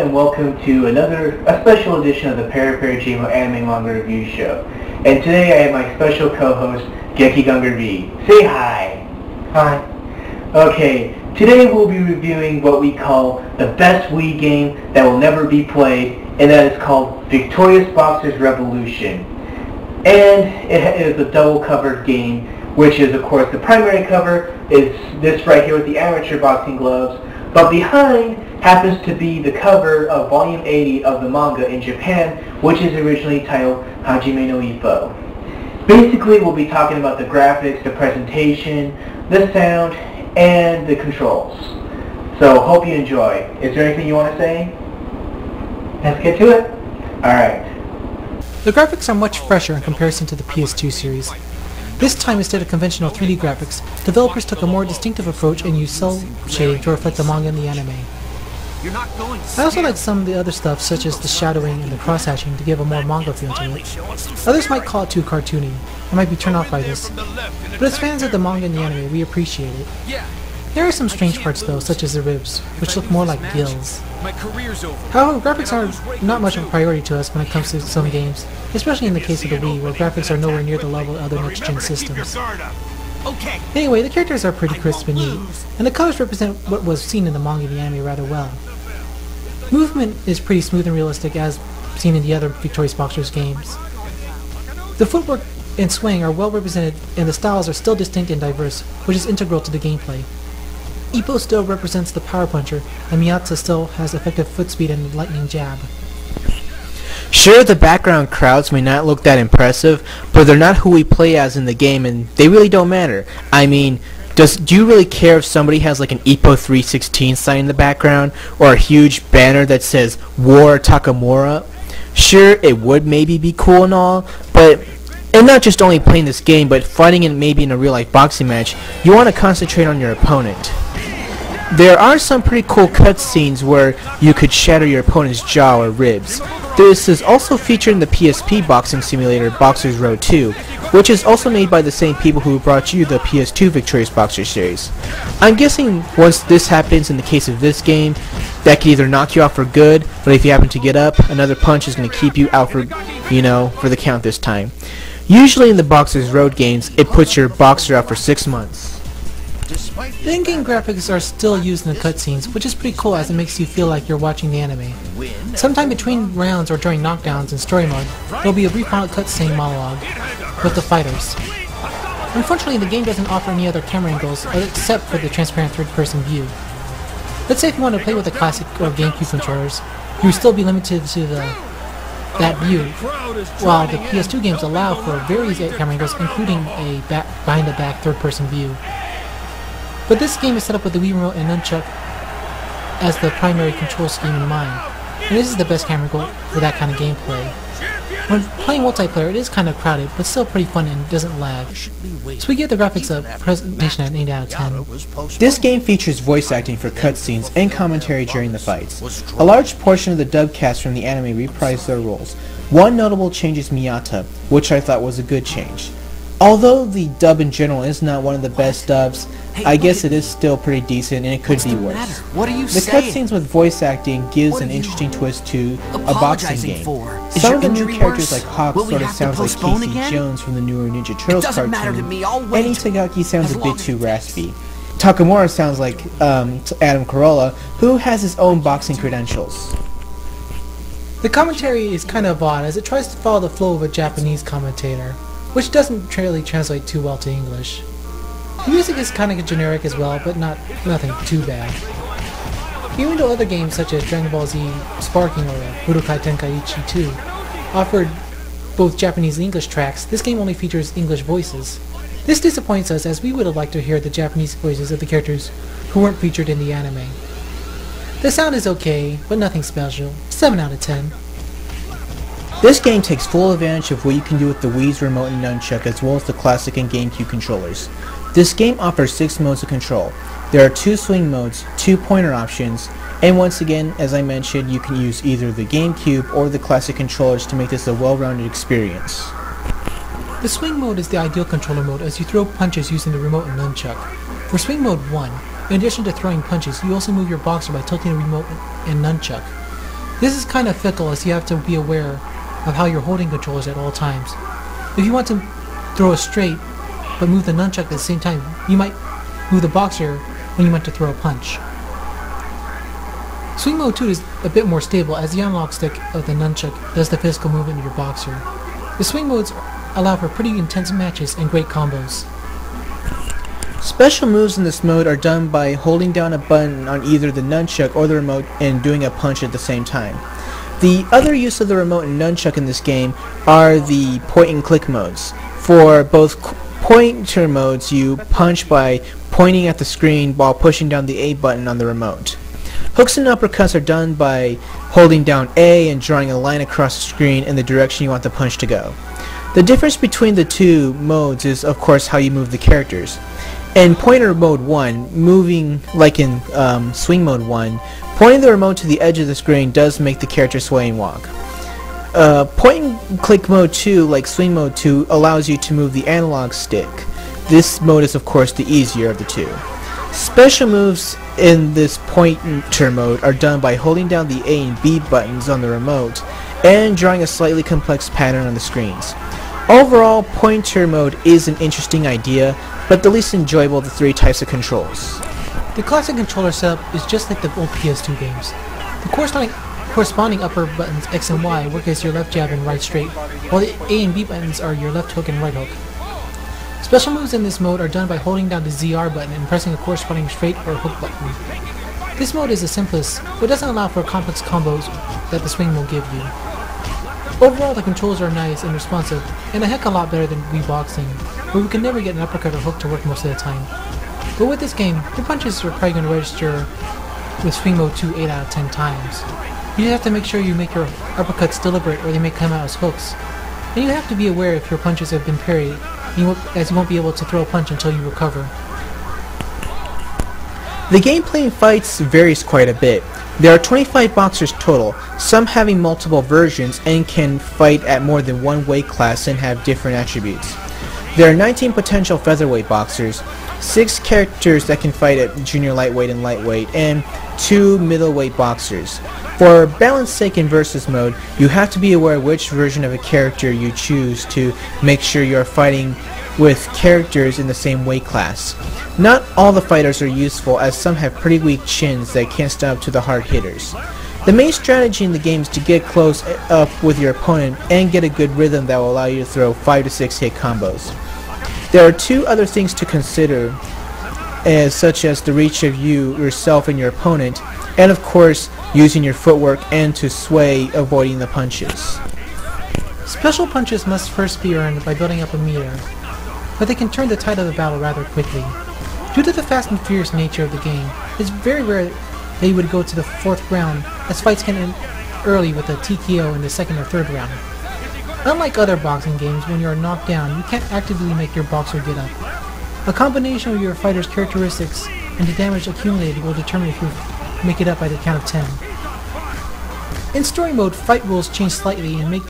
and welcome to a special edition of the HajimeNoJMo Anime Manga Review Show. And today I have my special co-host, GekiV. Say hi! Hi. Okay, today we'll be reviewing what we call the best Wii game that will never be played, and that is called Victorious Boxer's Revolution. And it is a double-covered game, which is, of course, the primary cover is this right here with the amateur boxing gloves, but behind happens to be the cover of Volume 80 of the manga in Japan, which is originally titled Hajime No Ippo. Basically, we'll be talking about the graphics, the presentation, the sound, and the controls. So, hope you enjoy. Is there anything you want to say? Let's get to it. Alright. The graphics are much fresher in comparison to the PS2 series. This time, instead of conventional 3D graphics, developers took a more distinctive approach and used cell shading to reflect the manga and the anime. I also like some of the other stuff, such as the shadowing and the cross-hatching, to give a more manga feel to it. Others might call it too cartoony. I might be turned off by this. But as fans of the manga and the anime, we appreciate it. There are some strange parts though, such as the ribs, which look more like gills. However, graphics are not much of a priority to us when it comes to some games, especially in the case of the Wii, where graphics are nowhere near the level of other next-gen systems. Anyway, the characters are pretty crisp and neat, and the colors represent what was seen in the manga and the anime rather well. Movement is pretty smooth and realistic as seen in the other Victorious Boxers games. The footwork and swing are well represented, and the styles are still distinct and diverse, which is integral to the gameplay. Ippo still represents the power puncher, and Miyata still has effective foot speed and lightning jab. Sure, the background crowds may not look that impressive, but they're not who we play as in the game, and they really don't matter. I mean, do you really care if somebody has like an Ippo 316 sign in the background, or a huge banner that says War Takamura? Sure, it would maybe be cool and all, and not just only playing this game, but fighting in maybe in a real-life boxing match, you want to concentrate on your opponent. There are some pretty cool cutscenes where you could shatter your opponent's jaw or ribs. This is also featured in the PSP boxing simulator Boxer's Road 2, which is also made by the same people who brought you the PS2 Victorious Boxer series. I'm guessing once this happens in the case of this game, that can either knock you out for good, but if you happen to get up, another punch is going to keep you out for the count this time. Usually in the Boxer's Road games, it puts your boxer out for 6 months. The in-game graphics are still used in the cutscenes, which is pretty cool as it makes you feel like you're watching the anime. Sometime between rounds or during knockdowns in story mode, there'll be a refound cutscene monologue with the fighters. Unfortunately, the game doesn't offer any other camera angles except for the transparent third-person view. Let's say if you want to play with the classic or GameCube controllers, you would still be limited to that view, while the PS2 games allow for various camera angles, including a behind-the-back third-person view. But this game is set up with the Wii Remote and Nunchuck as the primary control scheme in mind, and this is the best camera angle for that kind of gameplay. When playing multiplayer, it is kind of crowded, but still pretty fun and doesn't lag. So we give the graphics a presentation at 8 out of 10. This game features voice acting for cutscenes and commentary during the fights. A large portion of the dub cast from the anime reprise their roles. One notable change is Miyata, which I thought was a good change. Although the dub in general is not one of the best dubs, I guess it is still pretty decent and it could be worse. The cutscenes with voice acting gives an interesting twist to a boxing game. Some of the new characters like Hawk sort of sounds like Casey Jones from the newer Ninja Turtles cartoon, and Itagaki sounds a bit too raspy. Takamura sounds like Adam Carolla, who has his own boxing credentials. The commentary is kind of odd as it tries to follow the flow of a Japanese commentator, which doesn't really translate too well to English. The music is kind of generic as well, but nothing too bad. Even though other games such as Dragon Ball Z Sparking or Budokai Tenkaichi 2 offered both Japanese and English tracks, this game only features English voices. This disappoints us as we would have liked to hear the Japanese voices of the characters who weren't featured in the anime. The sound is okay, but nothing special. 7 out of 10. This game takes full advantage of what you can do with the Wii's remote and nunchuck as well as the classic and GameCube controllers. This game offers 6 modes of control. There are 2 swing modes, 2 pointer options, and once again, as I mentioned, you can use either the GameCube or the classic controllers to make this a well-rounded experience. The swing mode is the ideal controller mode as you throw punches using the remote and nunchuck. For swing mode 1, in addition to throwing punches, you also move your boxer by tilting the remote and nunchuck. This is kind of fickle as you have to be aware of how you're holding controllers at all times. If you want to throw a straight but move the nunchuck at the same time, you might move the boxer when you want to throw a punch. Swing mode 2 is a bit more stable as the analog stick of the nunchuck does the physical movement of your boxer. The swing modes allow for pretty intense matches and great combos. Special moves in this mode are done by holding down a button on either the nunchuck or the remote and doing a punch at the same time. The other use of the remote and nunchuck in this game are the point and click modes. For both pointer modes, you punch by pointing at the screen while pushing down the A button on the remote. Hooks and uppercuts are done by holding down A and drawing a line across the screen in the direction you want the punch to go. The difference between the two modes is, of course, how you move the characters. In pointer mode 1, moving like in swing mode 1, pointing the remote to the edge of the screen does make the character sway and walk. Point and click mode 2, like swing mode 2, allows you to move the analog stick. This mode is of course the easier of the two. Special moves in this pointer mode are done by holding down the A and B buttons on the remote and drawing a slightly complex pattern on the screens. Overall, pointer mode is an interesting idea, but the least enjoyable of the three types of controls. The classic controller setup is just like the old PS2 games. The corresponding upper buttons X and Y work as your left jab and right straight, while the A and B buttons are your left hook and right hook. Special moves in this mode are done by holding down the ZR button and pressing a corresponding straight or hook button. This mode is the simplest, but doesn't allow for complex combos that the swing will give you. Overall, the controls are nice and responsive, and a heck of a lot better than Wii Boxing, where we can never get an uppercut or hook to work most of the time. But with this game, your punches are probably going to register with Swing Mode 2 8 out of 10 times. You just have to make sure you make your uppercuts deliberate or they may come out as hooks. And you have to be aware if your punches have been parried, as you won't be able to throw a punch until you recover. The gameplay in fights varies quite a bit. There are 25 boxers total, some having multiple versions and can fight at more than one weight class and have different attributes. There are 19 potential featherweight boxers, 6 characters that can fight at junior lightweight and lightweight, and 2 middleweight boxers. For balance sake in versus mode, you have to be aware which version of a character you choose to make sure you are fighting with characters in the same weight class. Not all the fighters are useful, as some have pretty weak chins that can't stand up to the hard hitters. The main strategy in the game is to get close up with your opponent and get a good rhythm that will allow you to throw 5 to 6 hit combos. There are 2 other things to consider, such as the reach of yourself and your opponent, and of course using your footwork and to sway avoiding the punches. Special punches must first be earned by building up a meter, but they can turn the tide of the battle rather quickly. Due to the fast and furious nature of the game, it's very rare that you would go to the 4th round, as fights can end early with a TKO in the 2nd or 3rd round. Unlike other boxing games, when you are knocked down, you can't actively make your boxer get up. A combination of your fighter's characteristics and the damage accumulated will determine if you make it up by the count of 10. In story mode, fight rules change slightly and make